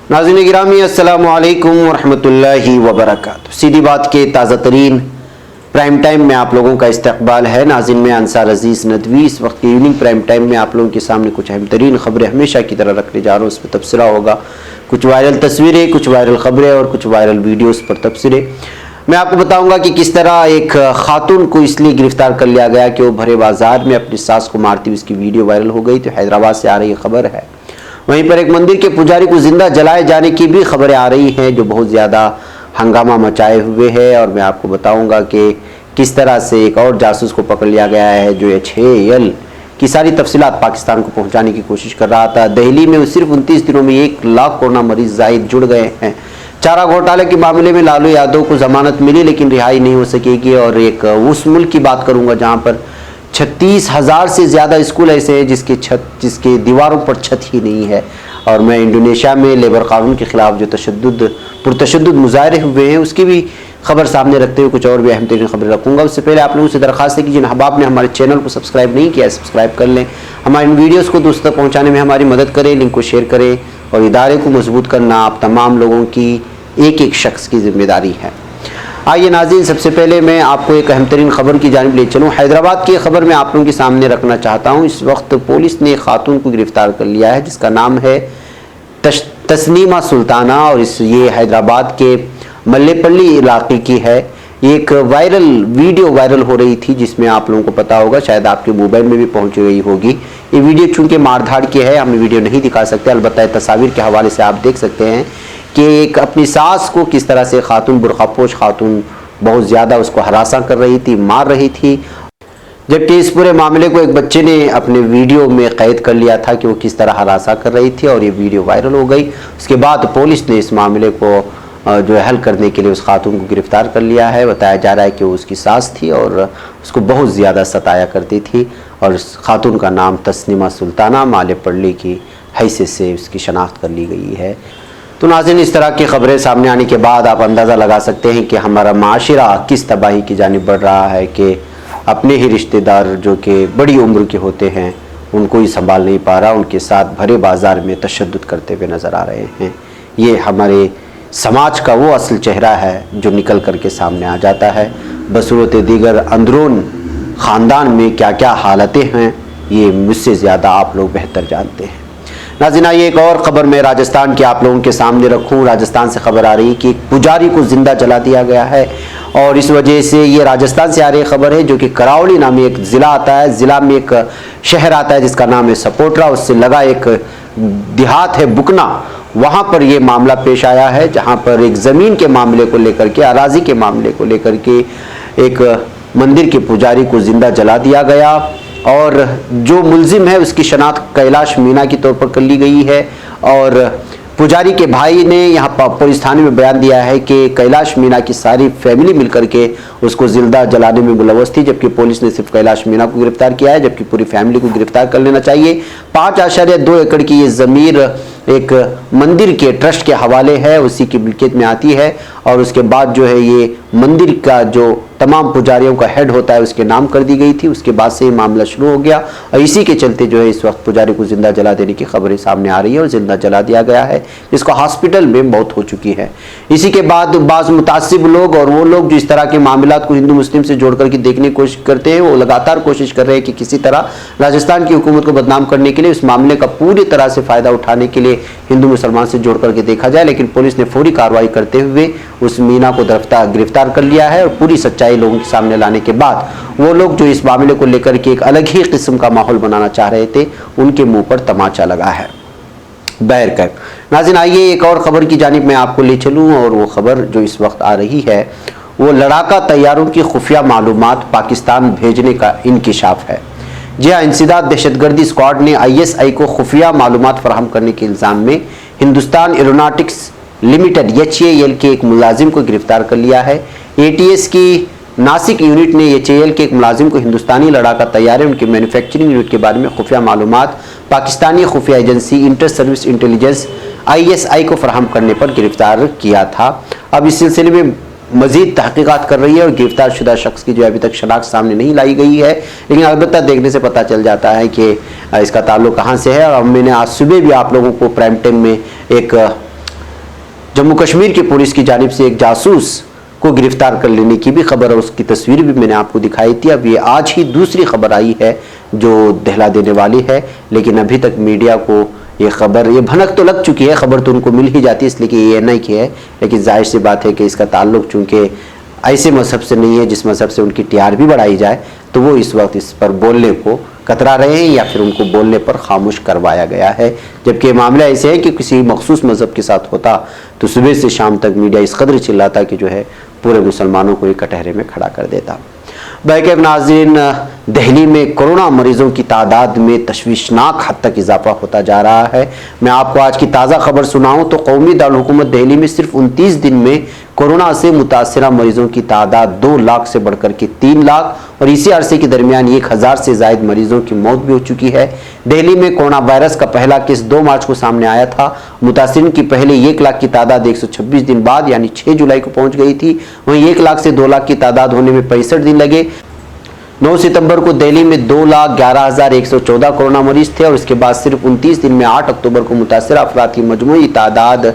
ناظرین گرامی السلام علیکم ورحمۃ اللہ وبرکاتہ۔ سیدھی بات کے تازہ ترین پرائم ٹائم میں آپ لوگوں کا استقبال ہے۔ ناظرین میں انصار عزیز ندوی اس وقت ایوننگ پرائم ٹائم میں آپ لوگوں کے سامنے کچھ اہم ترین خبریں ہمیشہ کی طرح رکھنے جا رہا ہوں۔ اس پہ تبصرہ ہوگا، کچھ وائرل تصویریں، کچھ وائرل خبریں اور کچھ وائرل ویڈیوز پر تبصرے۔ میں آپ کو بتاؤں گا کہ کس طرح ایک خاتون کو اس لیے گرفتار کر لیا گیا کہ وہ بھرے بازار میں اپنی ساس کو مارتی ہوئی اس کی ویڈیو وائرل ہو گئی، تو حیدرآباد سے آ رہی خبر ہے۔ وہیں پر ایک مندر کے پجاری کو زندہ جلائے جانے کی بھی خبریں آ رہی ہیں جو بہت زیادہ ہنگامہ مچائے ہوئے ہے، اور میں آپ کو بتاؤں گا کہ کس طرح سے ایک اور جاسوس کو پکڑ لیا گیا ہے جو HAL کی ساری تفصیلات پاکستان کو پہنچانے کی کوشش کر رہا تھا۔ دہلی میں صرف 29 دنوں میں 1 لاکھ کورونا مریض زائد جڑ گئے ہیں۔ چارہ گھوٹالے کے معاملے میں LaluYadav کو ضمانت ملی لیکن رہائی نہیں ہو سکے گی، اور ایک اس ملک کی بات کروں گا جہاں پر 36,000 سے زیادہ اسکول ایسے ہیں جس کے دیواروں پر چھت ہی نہیں ہے، اور میں انڈونیشیا میں لیبر قانون کے خلاف جو پرتشدد مظاہرے ہوئے ہیں اس کی بھی خبر سامنے رکھتے ہوئے کچھ اور بھی اہم ترین خبریں رکھوں گا۔ اس سے پہلے آپ لوگوں سے درخواست ہے کہ جن احباب نے ہمارے چینل کو سبسکرائب نہیں کیا ہے سبسکرائب کر لیں، ہماری ان ویڈیوز کو دوستوں تک پہنچانے میں ہماری مدد کریں، لنک کو شیئر کریں، اور ادارے کو مضبوط کرنا آپ تمام لوگوں کی ایک ایک شخص کی ذمہ داری ہے۔ آئیے ناظرین، سب سے پہلے میں آپ کو ایک اہم ترین خبر کی جانب لے چلوں۔ حیدرآباد کی خبر میں آپ لوگوں کے سامنے رکھنا چاہتا ہوں۔ اس وقت پولیس نے ایک خاتون کو گرفتار کر لیا ہے جس کا نام ہے تسنیمہ سلطانہ، اور یہ حیدرآباد کے ملے پلی علاقے کی ہے۔ ایک وائرل ویڈیو وائرل ہو رہی تھی جس میں آپ لوگوں کو پتا ہوگا، شاید آپ کے موبائل میں بھی پہنچ گئی ہوگی۔ یہ ویڈیو چونکہ مار دھاڑ کی ہے ہم ویڈیو نہیں دکھا سکتے، البتہ تصاویر کے حوالے سے آپ دیکھ سکتے ہیں کہ ایک اپنی ساس کو کس طرح سے خاتون، برقع پوش خاتون بہت زیادہ اس کو ہراساں کر رہی تھی، مار رہی تھی، جبکہ اس پورے معاملے کو ایک بچے نے اپنے ویڈیو میں قید کر لیا تھا کہ وہ کس طرح ہراساں کر رہی تھی، اور یہ ویڈیو وائرل ہو گئی۔ اس کے بعد پولیس نے اس معاملے کو جو حل کرنے کے لیے اس خاتون کو گرفتار کر لیا ہے۔ بتایا جا رہا ہے کہ وہ اس کی ساس تھی اور اس کو بہت زیادہ ستایا کرتی تھی، اور اس خاتون کا نام تسنیمہ سلطانہ مالے پڑلی کی حیثیت سے اس کی شناخت کر لی گئی ہے۔ تو ناظرین، اس طرح کی خبریں سامنے آنے کے بعد آپ اندازہ لگا سکتے ہیں کہ ہمارا معاشرہ کس تباہی کی جانب بڑھ رہا ہے کہ اپنے ہی رشتہ دار جو کہ بڑی عمر کے ہوتے ہیں ان کو ہی سنبھال نہیں پا رہا، ان کے ساتھ بھرے بازار میں تشدد کرتے ہوئے نظر آ رہے ہیں۔ یہ ہمارے سماج کا وہ اصل چہرہ ہے جو نکل کر کے سامنے آ جاتا ہے۔ بصورت دیگر اندرون خاندان میں کیا کیا حالتیں ہیں یہ مجھ سے زیادہ آپ لوگ بہتر جانتے ہیں۔ ناظرین، آئیے ایک اور خبر میں راجستھان کے آپ لوگوں کے سامنے رکھوں۔ راجستھان سے خبر آ رہی کہ ایک پجاری کو زندہ جلا دیا گیا ہے، اور اس وجہ سے یہ راجستھان سے آ رہی خبر ہے جو کہ کراولی نامی ایک ضلع آتا ہے، ضلع میں ایک شہر آتا ہے جس کا نام ہے سپوٹرا، اس سے لگا ایک دیہات ہے بکنا، وہاں پر یہ معاملہ پیش آیا ہے جہاں پر ایک زمین کے معاملے کو لے کر کے، اراضی کے معاملے کو لے کر کے ایک مندر کے پجاری کو زندہ جلا دیا گیا، اور جو ملزم ہے اس کی شناخت کیلاش مینا کے طور پر کر لی گئی ہے، اور پجاری کے بھائی نے یہاں پولیس تھانے میں بیان دیا ہے کہ کیلاش مینا کی ساری فیملی مل کر کے اس کو زندہ جلانے میں ملوث تھی، جبکہ پولیس نے صرف کیلاش مینا کو گرفتار کیا ہے، جبکہ پوری فیملی کو گرفتار کر لینا چاہیے۔ 5.2 ایکڑ کی یہ زمین ایک مندر کے ٹرسٹ کے حوالے ہے، اسی کی ملکیت میں آتی ہے، اور اس کے بعد جو ہے یہ مندر کا جو تمام پجاریوں کا ہیڈ ہوتا ہے اس کے نام کر دی گئی تھی۔ اس کے بعد سے یہ معاملہ شروع ہو گیا، اور اسی کے چلتے جو ہے اس وقت پجاری کو زندہ جلا دینے کی خبریں سامنے آ رہی ہیں، اور زندہ جلا دیا گیا ہے جس کو ہاسپٹل میں موت ہو چکی ہے۔ اسی کے بعد بعض متعصب لوگ اور وہ لوگ جو اس طرح کے معاملات کو ہندو مسلم سے جوڑ کر کے دیکھنے کی کوشش کرتے ہیں، وہ لگاتار کوشش کر رہے ہیں کہ کسی طرح راجستھان کی حکومت کو بدنام کرنے کے لیے اس معاملے کا پوری طرح سے فائدہ اٹھانے کے لیے ہندو مسلمان سے جوڑ کر کے دیکھا جائے، لیکن پولیس نے فوری کارروائی کرتے ہوئے اس مینا کو گرفتار کر لیا ہے، اور پوری سچائی لوگوں کے سامنے لانے کے بعد وہ لوگ جو اس معاملے کو لے کر کے ایک الگ ہی قسم کا ماحول بنانا چاہ رہے تھے ان کے منہ پر تماچا لگا ہے۔ بہرکیف ناظرین، آئیے ایک اور خبر کی جانب میں آپ کو لے چلوں، اور وہ خبر جو اس وقت آ رہی ہے وہ لڑاکا طیاروں کی خفیہ معلومات پاکستان بھیجنے کا انکشاف ہے۔ جی ہاں، انسداد دہشت گردی اسکواڈ نے ISI کو خفیہ معلومات فراہم کرنے کے الزام میں ہندوستان ایروناٹکس لمیٹڈ HAL کے ایک ملازم کو گرفتار کر لیا ہے۔ ATS کی ناسک یونٹ نے HAL کے ایک ملازم کو ہندوستانی لڑاکا طیارے ان کے مینوفیکچرنگ یونٹ کے بارے میں خفیہ معلومات پاکستانی خفیہ agency inter service intelligence ISI کو فراہم کرنے پر گرفتار کیا تھا۔ اب اس سلسلے میں مزید تحقیقات کر رہی ہے، اور گرفتار شدہ شخص کی جو ابھی تک شناخت سامنے نہیں لائی گئی ہے، لیکن البتہ دیکھنے سے پتہ چل جاتا ہے کہ اس کا تعلق کہاں سے ہے۔ اور میں نے آج صبح بھی آپ لوگوں کو پرائم ٹائم میں ایک جموں کشمیر کی پولیس کی جانب سے ایک جاسوس کو گرفتار کر لینے کی بھی خبر، اور اس کی تصویر بھی میں نے آپ کو دکھائی تھی۔ اب یہ آج ہی دوسری خبر آئی ہے جو دہلا دینے والی ہے، لیکن ابھی تک میڈیا کو یہ خبر، یہ بھنک تو لگ چکی ہے، خبر تو ان کو مل ہی جاتی ہے اس لیے کہ یہ نہیں کی ہے، لیکن ظاہر سی بات ہے کہ اس کا تعلق چونکہ ایسے مذہب سے نہیں ہے جس مذہب سے ان کی ٹی آر بھی بڑھائی جائے، تو وہ اس وقت اس پر بولنے کو کترا رہے ہیں یا پھر ان کو بولنے پر خاموش کروایا گیا ہے۔ جبکہ یہ معاملہ ایسے ہے کہ کسی مخصوص مذہب کے ساتھ ہوتا تو صبح سے شام تک میڈیا اس قدر چلاتا کہ جو ہے پورے مسلمانوں کو ایک کٹہرے میں کھڑا کر دیتا۔ بلکہ ناظرین، دہلی میں کورونا مریضوں کی تعداد میں تشویشناک حد تک اضافہ ہوتا جا رہا ہے۔ میں آپ کو آج کی تازہ خبر سناؤں تو قومی دارالحکومت دہلی میں صرف 29 دن میں کورونا سے متاثرہ مریضوں کی تعداد 2 لاکھ سے بڑھ کر کے 3 لاکھ، اور اسی عرصے کے درمیان 1000 سے زائد مریضوں کی موت بھی ہو چکی ہے۔ دہلی میں کورونا وائرس کا پہلا کیس 2 مارچ کو سامنے آیا تھا۔ متاثرین کی پہلے 1 لاکھ کی تعداد 126 دن بعد یعنی 6 جولائی کو پہنچ گئی تھی۔ وہیں 1 لاکھ سے 2 لاکھ کی تعداد ہونے میں 65 دن لگے۔ 9 ستمبر کو دہلی میں 2,11,114 کورونا مریض تھے، اور اس کے بعد صرف 29 دن میں 8 اکتوبر کو متاثرہ افراد کی مجموعی تعداد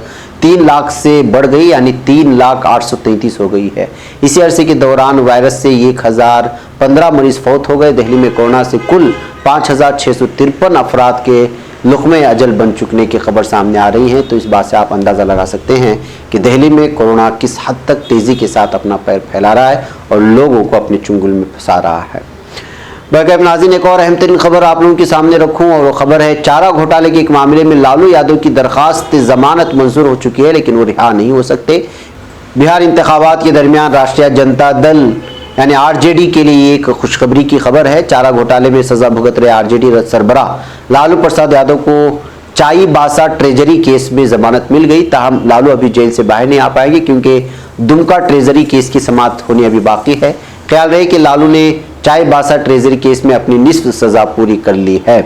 3 لاکھ سے بڑھ گئی یعنی 3,08,33 ہو گئی ہے۔ اسی عرصے کے دوران وائرس سے 1015 مریض فوت ہو گئے۔ دہلی میں کورونا سے کل 5,653 افراد کے لقمہ اجل بن چکنے کی خبر سامنے آ رہی ہے، تو اس بات سے آپ اندازہ لگا سکتے ہیں کہ دہلی میں کورونا کس حد تک تیزی کے ساتھ اپنا پیر پھیلا رہا ہے اور لوگوں کو اپنے چنگل میں پھنسا رہا ہے۔ بلکہ ناظرین، ایک اور اہم ترین خبر آپ لوگوں کے سامنے رکھوں، اور وہ خبر ہے چارہ گھوٹالے کے ایک معاملے میں LaluYadav کی درخواست ضمانت منظور ہو چکی ہے، لیکن وہ رہا نہیں ہو سکتے۔ بہار انتخابات کے درمیان راشٹریہ جنتا دل یعنی RJD کے لیے ایک خوشخبری کی خبر ہے۔ چارہ گھوٹالے میں سزا بھگت رہے RJD سربراہ لالو پرساد یادو کو چائی باسا ٹریجری کیس میں ضمانت مل گئی، تاہم لالو ابھی جیل سے باہر نہیں آ پائیں گے کیونکہ دمکا ٹریجری کیس کی سماعت ہونی ابھی باقی ہے۔ خیال رہے کہ لالو نے چائی باسا ٹریجری کیس میں اپنی نصف سزا پوری کر لی ہے۔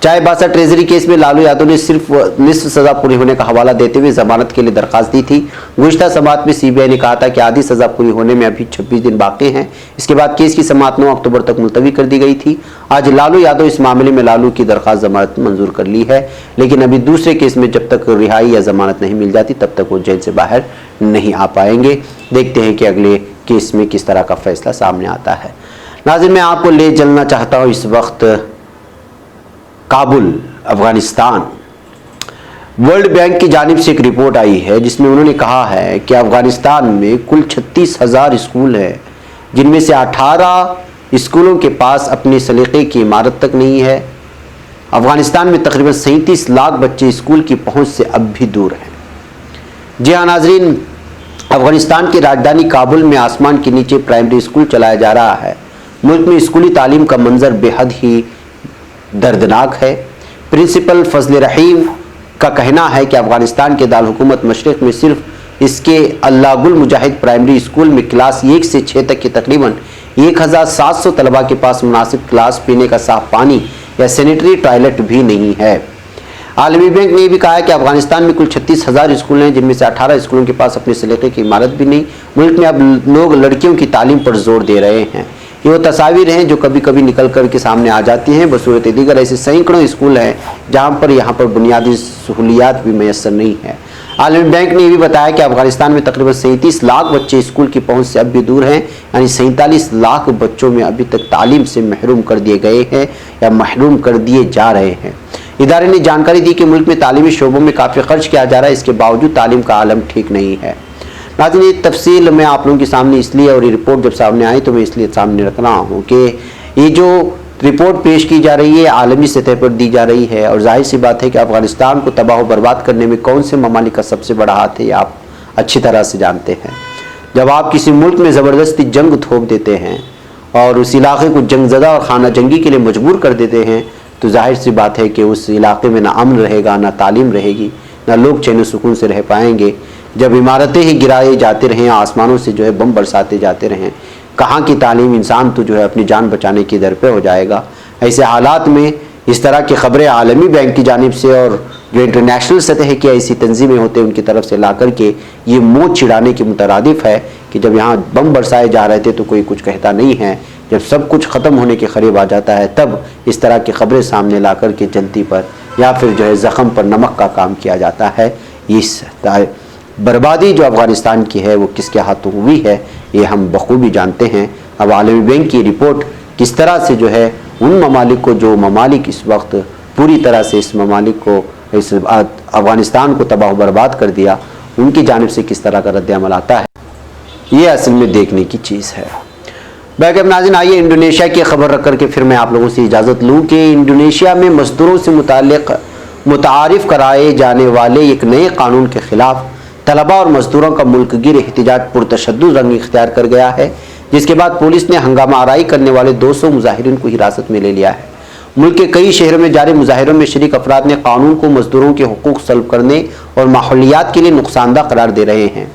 چائی باسا ٹریجری کیس میں LaluYadav نے صرف نصف سزا پوری ہونے کا حوالہ دیتے ہوئے ضمانت کے لیے درخواست دی تھی۔ گزشتہ سماعت میں CBI نے کہا تھا کہ آدھی سزا پوری ہونے میں ابھی 26 دن باقی ہیں۔ اس کے بعد کیس کی سماعت 9 اکتوبر تک ملتوی کر دی گئی تھی۔ آج LaluYadav اس معاملے میں لالو کی درخواست ضمانت منظور کر لی ہے، لیکن ابھی دوسرے کیس میں جب تک رہائی یا ضمانت نہیں مل جاتی تب تک وہ جیل سے باہر نہیں آ پائیں گے۔ دیکھتے ہیں کہ اگلے کیس میں کس طرح کا فیصلہ سامنے آتا ہے۔ ناظرین، میں آپ کو لے چلنا چاہتا ہوں اس وقت کابل، افغانستان۔ ورلڈ بینک کی جانب سے ایک رپورٹ آئی ہے جس میں انہوں نے کہا ہے کہ افغانستان میں کل 36,000 اسکول ہیں، جن میں سے 18 اسکولوں کے پاس اپنے سلیقے کی عمارت تک نہیں ہے۔ افغانستان میں تقریباً 37 لاکھ بچے اسکول کی پہنچ سے اب بھی دور ہیں۔ جی ہاں ناظرین، افغانستان کی راجدھانی کابل میں آسمان کے نیچے پرائمری اسکول چلایا جا رہا ہے۔ ملک میں اسکولی تعلیم کا منظر بے حد ہی دردناک ہے۔ پرنسپل فضل الرحیم کا کہنا ہے کہ افغانستان کے دارالحکومت مشرق میں صرف اس کے اللہ گل مجاہد پرائمری اسکول میں کلاس 1 سے 6 تک کے تقریباً 1700 طلباء کے پاس مناسب کلاس، پینے کا صاف پانی یا سینیٹری ٹوائلٹ بھی نہیں ہے۔ عالمی بینک نے یہ بھی کہا ہے کہ افغانستان میں کل 36,000 اسکول ہیں، جن میں سے 18 اسکولوں کے پاس اپنے سلیقے کی عمارت بھی نہیں۔ ملک میں اب لوگ لڑکیوں کی تعلیم پر زور دے رہے ہیں۔ یہ وہ تصاویر ہیں جو کبھی کبھی نکل کر کے سامنے آ جاتی ہیں۔ بصورت دیگر ایسے سینکڑوں اسکول ہیں جہاں پر یہاں پر بنیادی سہولیات بھی میسر نہیں ہیں۔ عالمی بینک نے یہ بھی بتایا کہ افغانستان میں تقریباً 37 لاکھ بچے اسکول کی پہنچ سے اب بھی دور ہیں، یعنی 47 لاکھ بچوں میں ابھی تک تعلیم سے محروم کر دیے گئے ہیں یا محروم کر دیے جا رہے ہیں۔ ادارے نے جانکاری دی کہ ملک میں تعلیمی شعبوں میں کافی خرچ کیا جا رہا ہے، اس کے باوجود تعلیم کا عالم ٹھیک نہیں ہے۔ ناظرین، یہ تفصیل میں آپ لوگوں کے سامنے اس لیے، اور یہ رپورٹ جب سامنے آئی تو میں اس لیے سامنے رکھ رہا ہوں کہ یہ جو رپورٹ پیش کی جا رہی ہے عالمی سطح پر دی جا رہی ہے، اور ظاہر سی بات ہے کہ افغانستان کو تباہ و برباد کرنے میں کون سے ممالک کا سب سے بڑا ہاتھ ہے یہ آپ اچھی طرح سے جانتے ہیں۔ جب آپ کسی ملک میں زبردستی جنگ تھوپ دیتے ہیں اور اس علاقے کو جنگ زدہ اور خانہ جنگی کے لیے مجبور کر دیتے ہیں تو ظاہر سی بات ہے کہ اس علاقے میں نہ امن رہے گا، نہ تعلیم رہے گی، نہ لوگ چین و سکون سے رہ پائیں گے۔ جب عمارتیں ہی گرائے جاتے رہیں، آسمانوں سے جو ہے بم برساتے جاتے رہیں، کہاں کی تعلیم؟ انسان تو جو ہے اپنی جان بچانے کی در پہ ہو جائے گا۔ ایسے حالات میں اس طرح کی خبریں عالمی بینک کی جانب سے اور جو انٹرنیشنل سطح کی ایسی تنظیمیں ہوتے ہیں ان کی طرف سے لا کر کے یہ موت چھڑانے کی مترادف ہے کہ جب یہاں بم برسائے جا رہے تھے تو کوئی کچھ کہتا نہیں ہے، جب سب کچھ ختم ہونے کے قریب آ جاتا ہے تب اس طرح کی خبریں سامنے لا کر کے جلتی پر یا پھر جو ہے زخم پر نمک کا کام کیا جاتا ہے۔ اس بربادی جو افغانستان کی ہے وہ کس کے ہاتھوں ہوئی ہے یہ ہم بخوبی جانتے ہیں۔ اب عالمی بینک کی رپورٹ کس طرح سے جو ہے ان ممالک کو، جو ممالک اس وقت پوری طرح سے اس ممالک کو، اس افغانستان کو تباہ و برباد کر دیا، ان کی جانب سے کس طرح کا رد عمل آتا ہے، یہ اصل میں دیکھنے کی چیز ہے۔ بلکہ ناظرین آئیے انڈونیشیا کی خبر رکھ کر کے پھر میں آپ لوگوں سے اجازت لوں کہ انڈونیشیا میں مزدوروں سے متعلق متعارف کرائے جانے والے ایک نئے قانون کے خلاف طلباء اور مزدوروں کا ملک گیر احتجاج پرتشدد رنگ اختیار کر گیا ہے، جس کے بعد پولیس نے ہنگامہ آرائی کرنے والے 200 مظاہرین کو حراست میں لے لیا ہے۔ ملک کے کئی شہروں میں جاری مظاہروں میں شریک افراد نے قانون کو مزدوروں کے حقوق سلب کرنے اور ماحولیات کے لیے نقصان دہ قرار دے رہے ہیں۔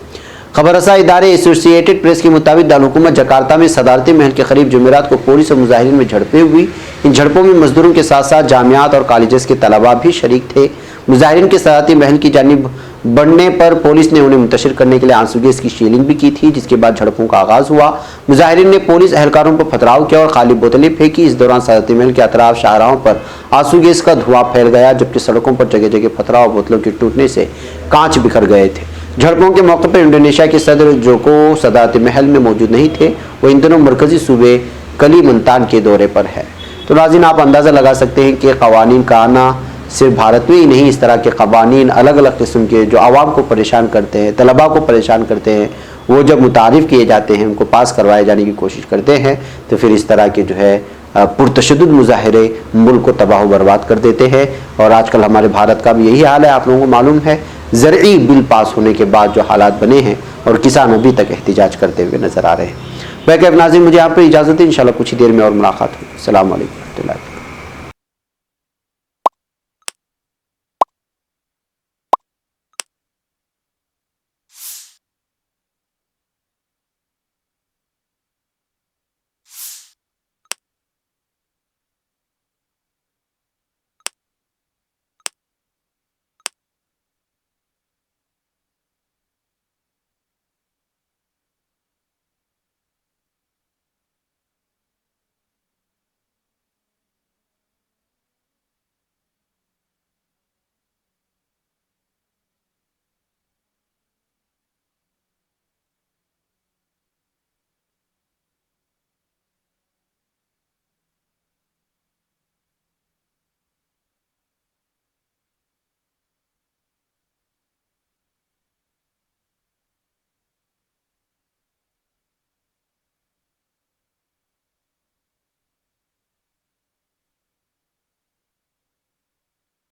خبر رساں ادارے ایسوسیٹڈ پریس کے مطابق دارالحکومت جکارتہ میں صدارتی محل کے قریب جمعرات کو پولیس اور مظاہرین میں جھڑپیں ہوئی۔ ان جھڑپوں میں مزدوروں کے ساتھ ساتھ جامعات اور کالجز کے طلباء بھی شریک تھے۔ مظاہرین کے صدارتی محل کی جانب بڑھنے پر پولیس نے انہیں منتشر کرنے کے لیے آنسو گیس کی شیلنگ بھی کی تھی، جس کے بعد جھڑپوں کا آغاز ہوا۔ مظاہرین نے پولیس اہلکاروں پر پتھراؤ کیا اور خالی بوتلیں پھینکی۔ اس دوران صدارتی محل کے اطراف شاہراہوں پر آنسو گیس کا دھواں پھیل گیا، جبکہ سڑکوں پر جگہ جگہ پتھراؤ اور بوتلوں کے ٹوٹنے سے کانچ بکھر گئے تھے۔ جھڑپوں کے موقع پر انڈونیشیا کے صدر جوکو صدارتی محل میں موجود نہیں تھے، وہ ان دنوں مرکزی صوبے کلیمنتان کے دورے پر ہے۔ تو ناظرین آپ اندازہ لگا سکتے ہیں کہ قوانین کا آنا صرف بھارت میں ہی نہیں، اس طرح کے قوانین الگ الگ قسم کے جو عوام کو پریشان کرتے ہیں، طلباء کو پریشان کرتے ہیں، وہ جب متعارف کیے جاتے ہیں، ان کو پاس کروائے جانے کی کوشش کرتے ہیں، تو پھر اس طرح کے جو ہے پرتشدد مظاہرے ملک کو تباہ و برباد کر دیتے ہیں۔ اور آج کل ہمارے بھارت کا بھی یہی حال ہے، آپ لوگوں کو معلوم ہے، زرعی بل پاس ہونے کے بعد جو حالات بنے ہیں اور کسان ابھی تک احتجاج کرتے ہوئے نظر آ رہے ہیں۔ بلکہ ناظرین مجھے یہاں پہ اجازت ہے، انشاءاللہ کچھ ہی دیر میں اور ملاقات ہوگی۔ السلام علیکم ورحمۃ اللہ۔